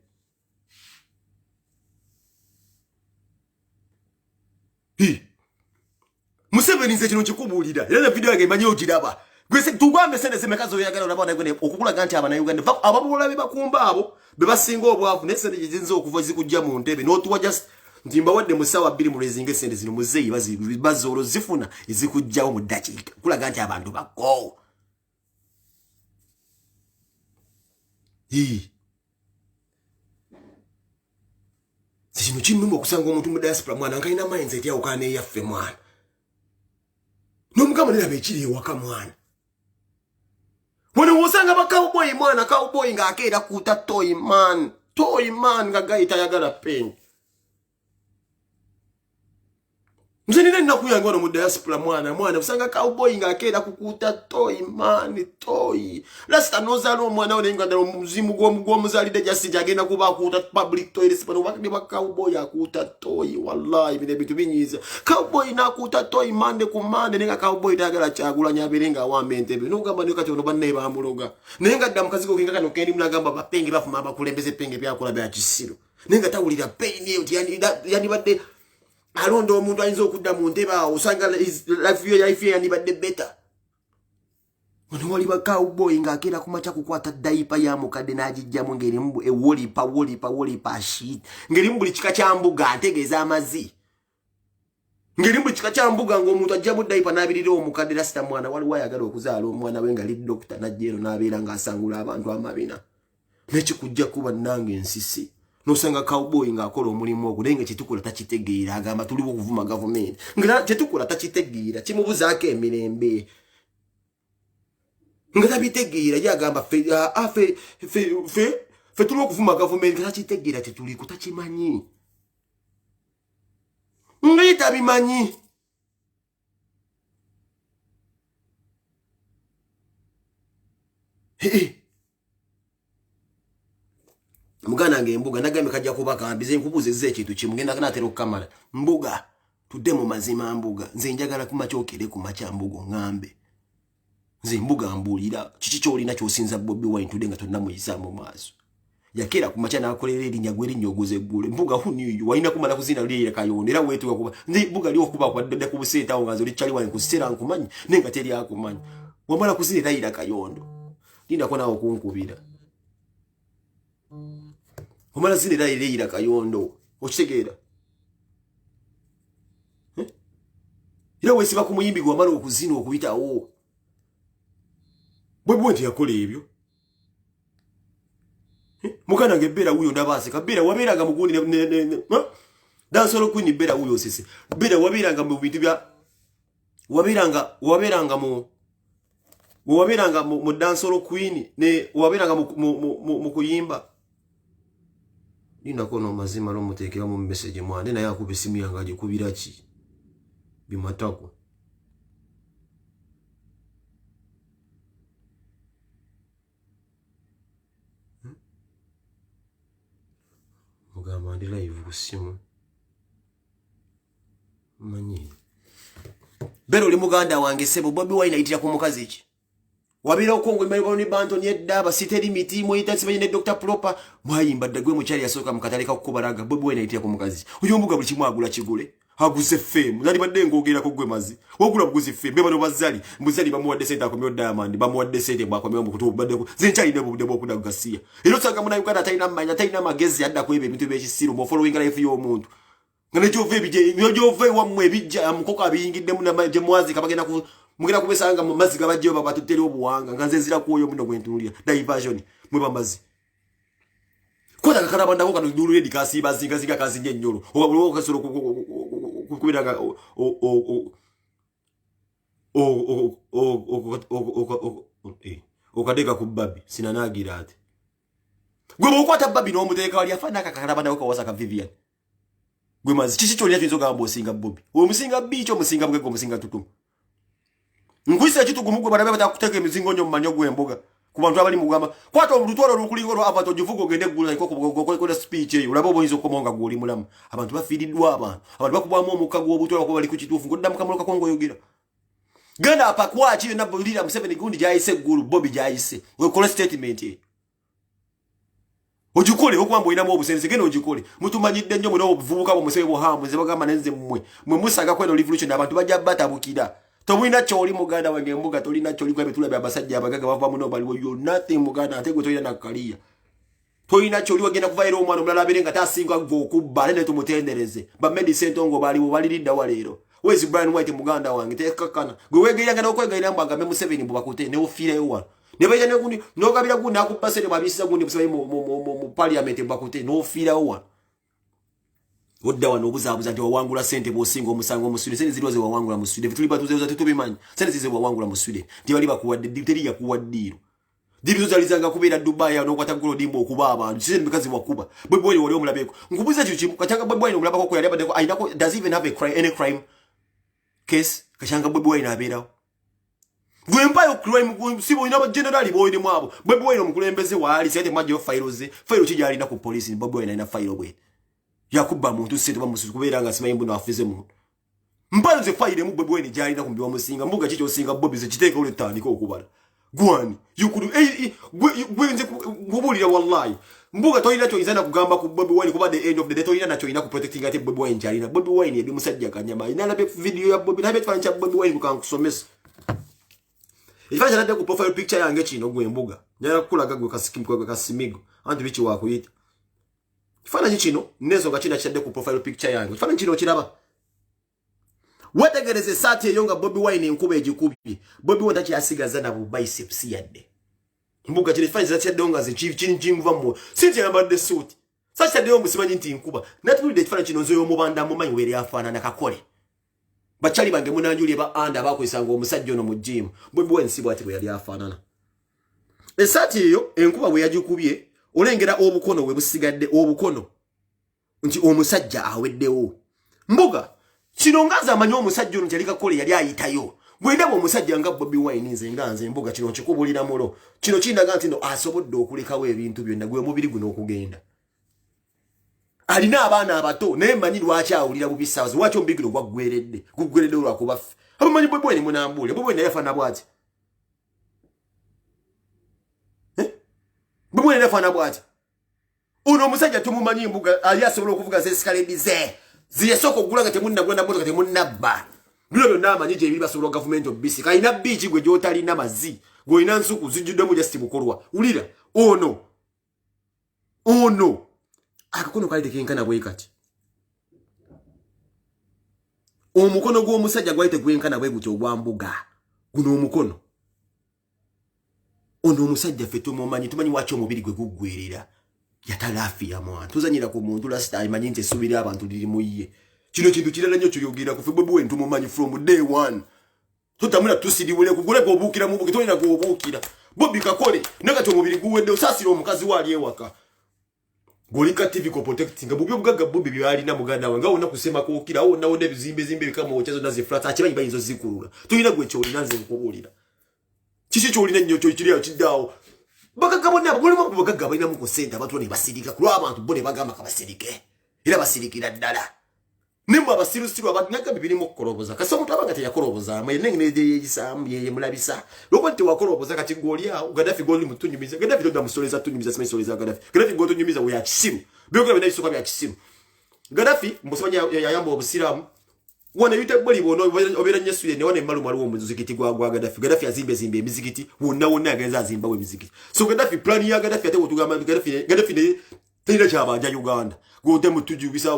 Museveni nze kino kikubulira era na video yage manyi ogiraba gwese tugwambe sente zemekazo yagala olaba na okukula ganti abana Uganda ababuula be bakumba abo be basinga obwavu ne sente jizinzo okuva zikujja mu ntebe no tuwa just ntimba wadde musawa 2 mu rezinge sente zino muzeyi bazolo zifuna izikujjawo mu dakiika kulaga nti abantu bako Sino chinumba kusanga omuntu mu diaspora mwana nkaina mindset ya ukane yaffe mwana. Nomukama nira bekiri waka mwana. Wone wosanga ba cowboy mwana cowboy nga akera kuta toy man nga gaita yagala pen. Mzenine nakuyanga ono mu diaspora mwana usanga cowboy nga akera kukuta toy man toy. Lasta nozalo mwana one nganda muzimu gwo muzalide just jagenda kuba kuta public toilets bano bakandi ba cowboy akuta toy wallahi bine bitu binyiza. Cowboy na kuta toy mande kumande nenga cowboy tagala chagula nyabirenga wambe ntebe. Nugamba ne kati ono banne ba muloga. Nenga dam kaziko kinga kano kendi mnagamba bapenge bafuma abakulembeze penge byakola bya kisiro. Nenga tawulira pain yoti yani badde alondo omuntu ayinza okudda mu nteba osanga life ya nibadde better. Ono wali ba cowboy nga akera kumacha kukwata daipa ya mukadde najijjamu ngeri mbu wolipa shit. Ngeri mbu likika kya mbuga antegeeza amazi. Ngeri mbu likika kya mbuga ng'omuntu ajja mu daipa nabirira omukadde rasta mwana wali wayagala okuzaala omwana we nga li doctor najjero nabeera nga asangula abantu amabina. Nekikujja kuba nange ensisi. Nosanga cowboy nga akola omulimu ogwo naye nga kyetukola takitegeera agamba tuli okuvuma government nga kyetukola takitegeera kimubuzaako emirembe nga tabitegeera yagamba fe tuli okuvuma government nga takitegeera tetuli kutakimanyi nga tabimanyi Mugana nge mbuga nagambe kajja kubaka mbize nkubuze ekintu kimugenda kanatero kamera mbuga tudde mu mazima mbuga nze njagala kumakyokere ku macha mbugo ngambe nze mbuga mbulira kiki kyolina kyosinza Bobi Wine tudde nga tonna muyisa mu maaso yakera ku macha nakolera erinya gweri nyogoze gule mbuga huni walina kumala kuzina liyira kayondo era wetu yakuba nze mbuga liyo kuba kwa dde kubuseta awo ngazo lichali wali kusera nkumanyi nenga teri akumanyi wamala kuzina liyira kayondo linda kona okunkubira Omala zinira ileira kayondo okitegeera ira wesiba ku muyimbi gwa mala okuzina okuyitawo bwe nti yakola ebyo mukana ngebera uyo ndabase kabera waberaga mugundi dansolo kwini bera uyo sisi bera waberaga mu bintu bya waberanga mu dansolo kwini ne waberanga mu kuyimba Nina kono mazima lo mutekera mu message mwande na yakuba simu yangaje kubiraki bimatako Mugamba ndi live kusimu manyi Bero li muganda wange sebo Bobi Wine ayitira ku mukazi ki Wabira okongwe mbayo ni banto ni edaba siteri miti moyita sibenye ne Dr. Proper mwayimba dagwe mu cyali yasoka mukataleka kukubaraga Bobi Wine ayitira ku mukazi uyo mbuga buli kimwe agula kigule haguze fame nali badde ngogera ko gwe mazi wogula buguzi fame beba no bazali mbuzali bamuwadde sente akomyo Diamond bamuwadde sente bwakomyo mu kutubu badde zinchali ne budde bokuda gasiya ero sanga muna Uganda tayina manya tayina magezi adda ko ebe bintu byekisiru mo following life yo muntu ngane jove bije jove wamwe bijja mukoko abiyingidde mu na je mwazi kabagenda ku mugera kubesanga mu mazi gabajjo baba tuteri obuwanga nganze zira kuyo muno gwentulia diversion mwe bamazi koda karabanda ko kanudulu edi kasi bazinga zinga kazi nyenyoro obwo kasoro kubiraga okadeka kubabi sinanagira ate Gwe bokwata Bobby no muteka wali afana kakaraba nawe kawasa ka Vivian. Gwe mazi chichi lya tuizo gamba osinga Bobby. Oyo musinga bicho musinga bwego musinga tutu. Nkwisa kitu gumugwe barabe batakuteka emizingo nyo mmanyo gwemboga. Ku bantu abali mugamba kwata olutwalo lukulingo lwa abato jivugo gende gula iko ko speech eyo ulabo boyizo komonga guli mulamu abantu bafiridwa abantu bakubwamu omukago obutwalo ko bali ku kitufu ngodamu kamuloka kongo yogira genda apakwa chi na bulira Museveni gundi jaise gulu Bobby jaise we call statement e ojukole okwambo ina mu obusenze genda ojukole mutumanyidde nnyo muno obuvubuka bo Museveni bo hamu ze bagamba nenze mmwe musaga kweno revolution abantu bajja batabukira Tolina choli muganda wange mbuga tolina choli kwa betula bya basajja abagaga bava muno bali yo nothing muganda atego tolina nakalia tolina choli wagenda kuvaira omwana omulala aberenga tasinga gokubba ne tumutendereze ba medicine tongo bali bo balidda walero wezi Brian White muganda wange tekakana gwe wegeya ngana okwega mbanga me Museveni mbuba kute ne ofire yo ne baja ne gundi no kabira gundi akupasere babisa gundi Museveni mu parliament bakute no ofire yo Odda wano obuzabuza nti wawangula sente bosinga omusango omusude sente ziriwa ze wawangula musude vituliba tuzeoza tutubimanyi sente zize wawangula musude ndi bali bakuwadde diteri ya kuwaddiro diri zalizanga kubeera Dubai ya nokwata gulo dimbo okuba abantu sente bikazi wakuba bwe wali omulabeko nkubuza kyo kimu kachanga bwe omulabako ko yali abadeko ainako does even have a crime any crime case kachanga bwe inabeerawo gwe mpayo crime sibo ina ba general boyine mwabo bwe omukulembeze wali sente majo file kijali na ku police bwe ina file bwe yakuba muntu sente bamusuku kubeera nga simayimbu na afize muntu mpalo ze file mu bwe ni jali na kumbiwa musinga mbuga chicho singa Bobby ze kiteka ule tandika okubala gwani yukuru gwenze ngubulira wallahi mbuga toyina cho izana kugamba ku Bobby Wine kuba the end of the day toyina nacho ina ku protecting ate Bobby Wine jali na Bobby Wine yebi musajja kanyama ina na video ya Bobby na betfanya cha Bobby Wine kukankusomesa ifanya nade ku profile picture yange chino gwembuga nyala kulaga gwe kasikimko kasimigo anti bichi wako yita Fana chino nezo ngachina chade ku profile picture yangu. Fana chino kiraba. Wetegereze sati yonga Bobby Wine nkube ejikubi. Bobby Wine tachi asigaza na bu biceps yadde. Mbuga chine fanya chade yonga ze chini vamo. Sinti yamba de suit. Sachi chade yonga simanyi nti nkuba. Natuli de fana chino nzo yo mubanda mu manyi weri afana nakakole. Bachali bange munanjuli ba anda bakwesanga omusajja ono mu gym. Bobby Wine sibo ati bwe yali afanana. Esati yo enkuba bwe yajikubye olengera obukono we busigadde obukono nti omusajja aweddewo mbuga kino ngaza amanyi omusajja ono kyalika kole yali ayitayo bwendaba omusajja nga Bobby Wine nze nganze mbuga kino kikubulira mulo kino kindaga nti no asobodde okulekawo ebintu byonna gwe mubiri guno okugenda alina abaana abato naye manyi lwaki awulira bubisawazi lwaki omubiri guno gwaggweredde olwakuba abamanyi Bobby Wine munambule Bobby Wine yafaana bwati Bumwe nefana bwati uno musajja tumumanyi mbuga ali asobola okuvuga zesikale bize ziyesoko gulanga temunna gwenda boto temunna bino byonna amanyi gye biri basobola government of BC kayina bichi gwe gyotali na mazi gwe ina nsuku zijjuddemu just bukolwa ulira ono akakono kali tekenkana bwe kati omukono gw'omusajja gwali tegwenkana bwe gutyo ogwambuga guno omukono ono omusajja ffe tumanyi waki omubiri gwe guggwerera yatalafiya mwana tuzanyira ku muntu last time manyi nti esubira abantu liri muye kino kintu kirala nnyo kyogera ku ffe Bobby Wine tumumanyi from day one tutamula tusidiwele kugule ko obukira mu buki tolina ko obukira Bobby kakole nakati omubiri guwedde osasira omukazi wali ewaka Golika TV ko protecting bubyo bugaga Bobby byali na muganda wange wona kusema ko okira wona wode bizimbe bikama ochezo nazi flat akibanyi bayinzo zikulula tulina gwe kyoli nanze nkubulira Chichi choli nnyo kiri akidawo bakagabona bulimo bakagabanya mu kusenta abantu ne basirika kulwa abantu bone bagamba kabasirike era basirikira ddala nimba basirusiru abantu naka bibiri mu koroboza kasa omuntu abanga te yakoroboza amaye nengene de yisamu ye mulabisa lokoti wakoroboza kati goli ya Gaddafi goli mutunyumiza Gaddafi ndo damusoleza tunyumiza sima soleza Gaddafi goli tunyumiza we yakisimu byogera bena isoka byakisimu Gaddafi mbosanya yayamba obusiramu Wana yute boli bono obera nyesule ne wane malu wo muzikiti gwa Gaddafi azimbe emizikiti wonna agenza azimba we mizikiti so Gaddafi plan ya Gaddafi ate wotugamba Gaddafi ne tayina kyabanja Uganda gode mutujubisa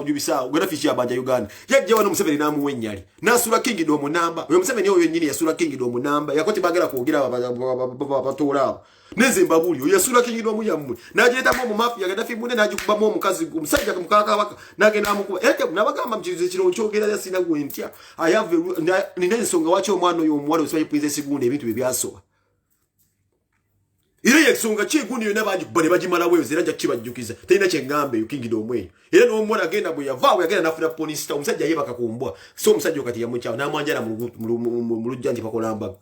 Gaddafi kyabanja Uganda yajja wano Museveni namu wenyali nasula kingdom namba oyo Museveni oyo nyini yasula kingdom namba yakoti bagala kuogira abatola nezimba buli oyo yasula kingdom yammwe najeta mu mafia Gaddafi munne najikuba mu mukazi umusajja kumukaka baka nagenda amukuba ete nabagamba mchizo kiro nchogera yasina gwentya I have nine nsonga wacho omwana oyo omwalo oswaye princess gunde ebintu bebyasoba Era yakusonga kyeguni yona banji bane bajimala wewe zera nja kibajjukiza tena kyengambe yukingido omwe era no mwana agenda bwe yavaawo yagenda nafuna police town musajja yebaka kumbwa so musajja okati yamuchawo na mwanjala mu lujjanji pakolamba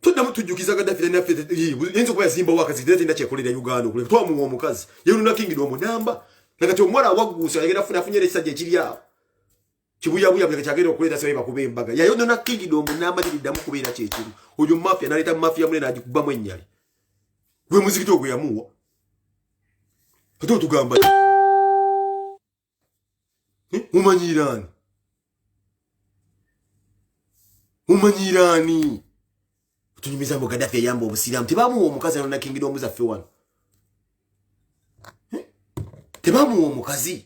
tudda mutujjukiza Gaddafi na fete yenzo kwa zimba wakazi tete nda kyekolera Uganda kule twamu omukazi yenu na kingido omunamba nakati omwana wagusa yagenda funa funyere sajja kiriya Chibuya buya bya kyagero kuleta sewe bakube embaga. Yayo nona kingido munamba kiddamu kubera kyekiri. Ojo mafia naleta mafia mune najikuba mwennyali. Gwe muziki togwe yamuwa. Kato tugamba. Umanyirani. Umanyirani. Tunyimiza mu Gaddafi yambo obusiramu. Tebamu omukazi nona kingido omuza fe wano. Tebamu omukazi.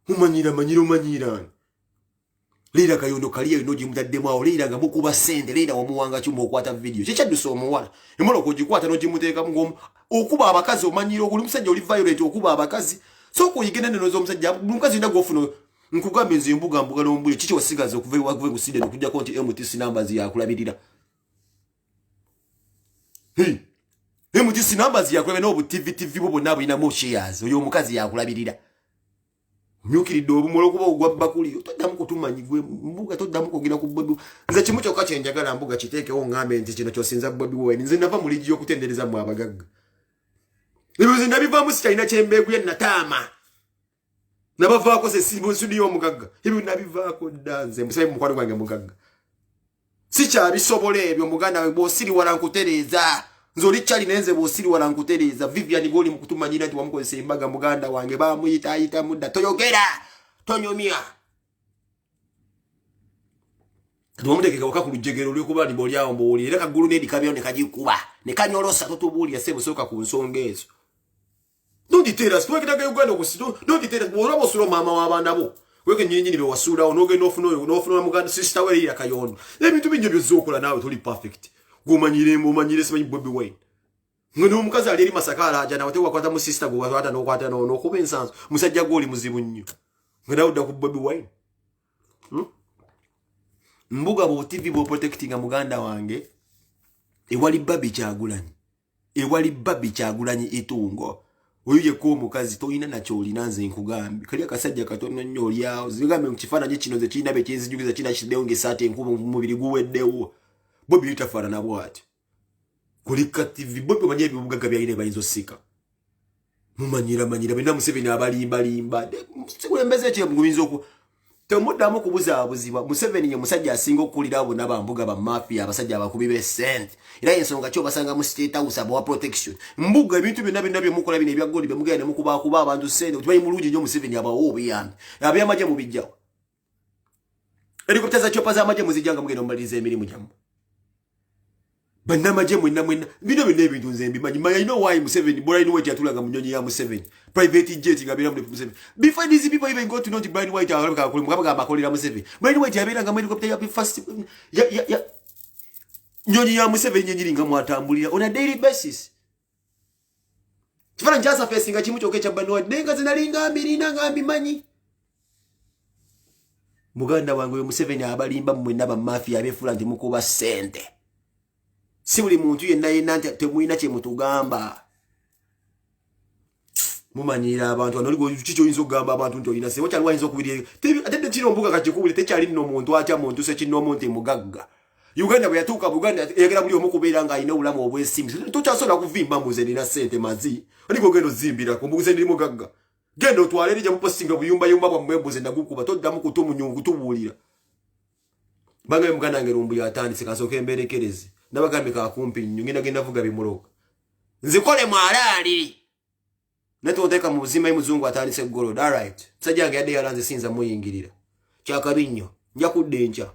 Umanyirani. Leera kayondo kaliye inoji mutaddemu awo leera nga mukuba sente leera wamuwanga kyuma okwata video kyekyadduse omuwala emola okugikwata n'ogimuteeka ngomu okuba abakazi omanyira okuli musajja oli violent okuba abakazi so kuyigenda neno z'omusajja mukazi nda gofuna nkugambe nze mbuga n'ombule kiki wasigaza okuva kuside n'okujja konti MTC numbers yakulabirira MTC numbers yakulabirira n'obu TV bo bonna bulinamu shares oyo omukazi yakulabirira Nyukiridde obumolo kuba ogwabba kuli toddamu kutumanyi gwe mbuga toddamu kugira ku Bobi nze kimu kyokka kyenjagala mbuga kiteekewo ngambe nti kino kyosinza Bobi Wine nze nava mu ligiyo okutendereza mu abagagga ebyo nze nabivaamu sikyalina kyembeegu ya nataama nabavaako se sibunsudi omugagga ebyo nabivaako dda nze musabe mukwano gwange mugagga sikyabisobola ebyo muganda we bw'osiri wala nkutereeza Nzoli chali nenze bosiri wala nkutereza Vivian Goli mkutumanyira nti wamukozesa embaga muganda wange bamuyita mudda toyogera tonyomya Tuwamutekeka waka kulujegero lwekuba ni boli yao mboli Leka gulu nedi kabio nekajikuba Nekanyorosa totubuli ya sebo soka kunsongezo Don't tell us, weke nage Uganda kusido Don't tell us, wala suro mama wabandabo Weke nyinyi nibe wasura onoge nofuno na muganda sister we ya kayono Ebi tubinyo byozokola nawe tuli perfect Gumanyire simanyi Bobi Wine. Ngono omukazi ali masakala aja na watewa kwata mu sister go wata no kwata no kuba ensanso. Musajja goli muzibu nnyo. Ngada udda ku Bobi Wine. Mbuga bo TV bo protecting muganda wange. Ewali babi kyagulanyi etungo. Oyuje ko omukazi toyina nakyo olinanze nkugambi. Kali akasajja katono nnyo olyawo. Zigambe mu kifaananyi kino ze kirina be kinzijugiza kina kidewo ngesate enkuba mu mubiri guweddewo. Bobi litafara na bwati kulika TV Bobi manye bibugaga byayine bayinzo sika mumanyira benda Museveni abalimba sikulembeze kye mugubinzo ku temudamu kubuza abuzibwa Museveni ye musajja asinga okulira abo nabambuga ba mafia abasajja abakubi be sente era ensonga kyo basanga mu state house abo protection mbuga ebintu byo mukola bine ebya goli bemugenda mukuba abantu sente otubayi mulungi nyo Museveni abawo obiyambi abyamaje mu bijjawo helicopter za chopa za maje muzijanga mugenda mbalize emirimu jamu Banama jemu ina bino bintu nze mbimanyi you know why Museveni Brian White yatulaga munyonyi ya Museveni private jet ngabira mu Museveni before these people even go to know Brian White alaka kuli mukaba bakolera Museveni Brian White yabira nga helicopter ya first ya nyonyi ya Museveni nyenyiringa mwatambulira on a daily basis Tifana njasa face nga chimu choke cha Brian White nenga zinalinga mbirina nga mbimanyi Muganda wangu yo Museveni abalimba mmwe naba mafia abefula ndi mukuba sente Si buli muntu yenna temuyina kye mutugamba mumanyira abantu anoligo kicho yinzo gamba abantu nti olina se wakyali wayinza okubiri atende kino mbuga kachikubuli tekyali nno muntu atya muntu se kino muntu mugagga Uganda bwe yatuuka Buganda yagera buli omu kubeera nga alina obulamu obwesimbi tokyasobola kuvimba mbuze nina sente mazi aliko gendo zimbira ku mbuze ndi mugagga gendo twalere gye mupostinga buyumba bwa mbuze ndagukuba toddamu kutumunyungu tubuulira bangaye muganda wange lumbu yatandise kasooka emberekerezi Nabagambe ka kumpi nnyo ngenda vuga bimuloka nzikole mwalali netoteka mu buzima y'muzungu atandise golo all right sajja yange yadde yalanze sinza muyingirira kyakabinyo nja kudde ncha